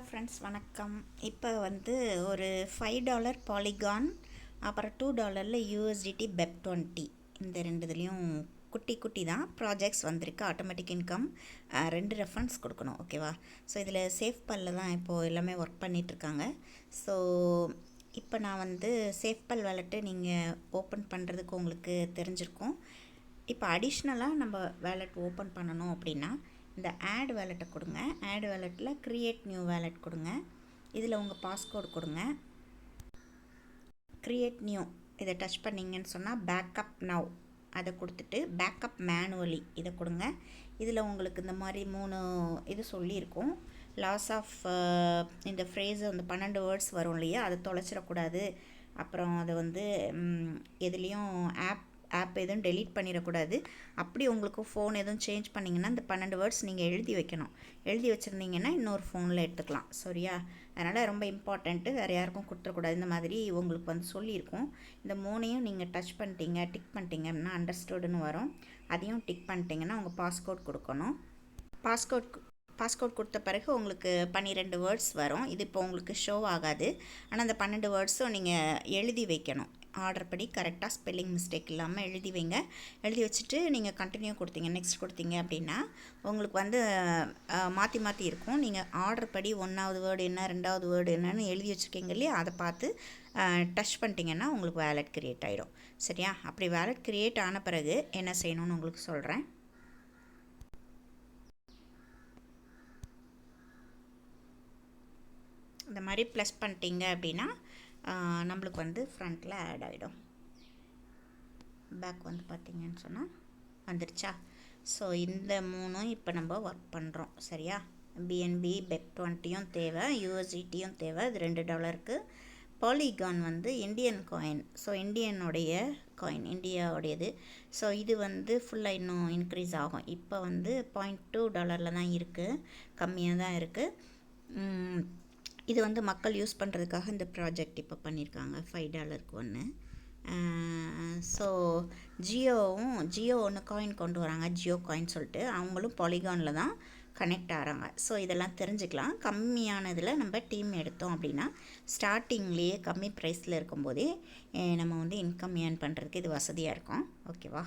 Hello friends, வணக்கம். இப்போ வந்து ஒரு $5 பாலிகான், அப்புறம் $2 USDT BEP20, இந்த ரெண்டுதுலேயும் குட்டி குட்டி தான் ப்ராஜெக்ட்ஸ் வந்திருக்கு. ஆட்டோமேட்டிக் இன்கம் 2 ரெஃபரன்ஸ் கொடுக்கணும், ஓகேவா? ஸோ இதில் சேஃப் பல்ல தான் இப்போது எல்லாமே ஒர்க் பண்ணிகிட்ருக்காங்க. ஸோ இப்போ நான் வந்து சேஃப் பல் வேலெட்டு நீங்கள் ஓப்பன் பண்ணுறதுக்கு உங்களுக்கு தெரிஞ்சிருக்கும். இப்போ அடிஷ்னலாக நம்ம வேலெட் ஓப்பன் பண்ணணும் அப்படின்னா இந்த ஆட் வேலெட்டை கொடுங்க. ஆட் வேலெட்டில் க்ரியேட் நியூ வேலெட் கொடுங்க. இதில் உங்கள் பாஸ்கோடு கொடுங்க. க்ரியேட் நியூ இதை டச் பண்ணிங்கன்னு சொன்னால் பேக்கப் நவ் அதை கொடுத்துட்டு பேக்கப் மேனுவலி இதை கொடுங்க. இதில் உங்களுக்கு இந்த மாதிரி 3 இது சொல்லியிருக்கும். லாஸ் ஆஃப் இந்த ஃப்ரேஸை வந்து 12 வேர்ட்ஸ் வரும் இல்லையா, அதை தொலைச்சிடக்கூடாது. அப்புறம் அதை வந்து எதுலேயும் ஆப் எதுவும் டெலீட் பண்ணிடக்கூடாது. அப்படி உங்களுக்கு ஃபோன் எதுவும் சேஞ்ச் பண்ணிங்கன்னா இந்த 12 வேர்ட்ஸ் நீங்கள் எழுதி வைக்கணும். எழுதி வச்சுருந்தீங்கன்னா இன்னொரு ஃபோனில் எடுத்துக்கலாம், சரியா? அதனால் ரொம்ப இம்பார்ட்டண்ட்டு, வேறு யாருக்கும் கொடுத்துடக்கூடாது. இந்த மாதிரி உங்களுக்கு வந்து சொல்லியிருக்கும். இந்த 3ஐயும் நீங்கள் டச் பண்ணிட்டீங்க, டிக் பண்ணிட்டீங்க அப்படின்னா அண்டர்ஸ்டுடுன்னு வரும். அதையும் டிக் பண்ணிட்டீங்கன்னா உங்கள் பாஸ்கோட் கொடுக்கணும். பாஸ்கோட் கொடுத்த பிறகு உங்களுக்கு 12 வேர்ட்ஸ் வரும். இது இப்போ உங்களுக்கு ஷோ ஆகாது. ஆனால் அந்த 12 வேர்ட்ஸும் நீங்கள் எழுதி வைக்கணும். ஆர்டர் படி கரெக்டாக ஸ்பெல்லிங் மிஸ்டேக் இல்லாமல் எழுதி வைங்க. எழுதி வச்சுட்டு நீங்கள் கண்டினியூ கொடுத்தீங்க, நெக்ஸ்ட் கொடுத்தீங்க அப்படின்னா உங்களுக்கு வந்து மாற்றி இருக்கும். நீங்கள் ஆர்டர் படி 1வது வேர்டு என்ன, 2வது வேர்டு என்னன்னு எழுதி வச்சுருக்கீங்க இல்லையா, அதை பார்த்து டச் பண்ணிட்டீங்கன்னா உங்களுக்கு வேலெட் க்ரியேட் ஆகிடும், சரியா? அப்படி வேலெட் க்ரியேட் ஆன பிறகு என்ன செய்யணும்னு உங்களுக்கு சொல்கிறேன். இந்த மாதிரி ப்ளஸ் பண்ணிட்டீங்க அப்படின்னா நம்மளுக்கு வந்து ஃப்ரண்ட்டில் ஆட் ஆகிடும். பேக் வந்து பார்த்திங்கன்னு சொன்னால் வந்துருச்சா? ஸோ இந்த 3ம் இப்போ நம்ம ஒர்க் பண்ணுறோம், சரியா? பிஎன்பி BEP20யும் தேவை, USDTயும் தேவை. இது $2. பாலிகான் வந்து இந்தியன் காயின். ஸோ இந்தியனுடைய காயின், இந்தியாவுடையது. ஸோ இது வந்து ஃபுல்லாக இன்னும் இன்க்ரீஸ் ஆகும். இப்போ வந்து $0.2 தான் இருக்குது, கம்மியாக தான் இருக்குது. இது வந்து மக்கள் யூஸ் பண்ணுறதுக்காக இந்த ப்ராஜெக்ட் இப்போ பண்ணியிருக்காங்க. $5க்கு ஒன்று. ஸோ ஜியோ ஒன்று காயின் கொண்டு வராங்க, ஜியோ காயின் சொல்லிட்டு. அவங்களும் பாலிகானில் தான் கனெக்ட் ஆகிறாங்க. ஸோ இதெல்லாம் தெரிஞ்சுக்கலாம். கம்மியானதில் நம்ம டீம் எடுத்தோம் அப்படின்னா ஸ்டார்டிங்லேயே கம்மி ப்ரைஸில் இருக்கும்போதே நம்ம வந்து இன்கம் ஏர்ன் பண்ணுறதுக்கு இது வசதியாக இருக்கும், ஓகேவா?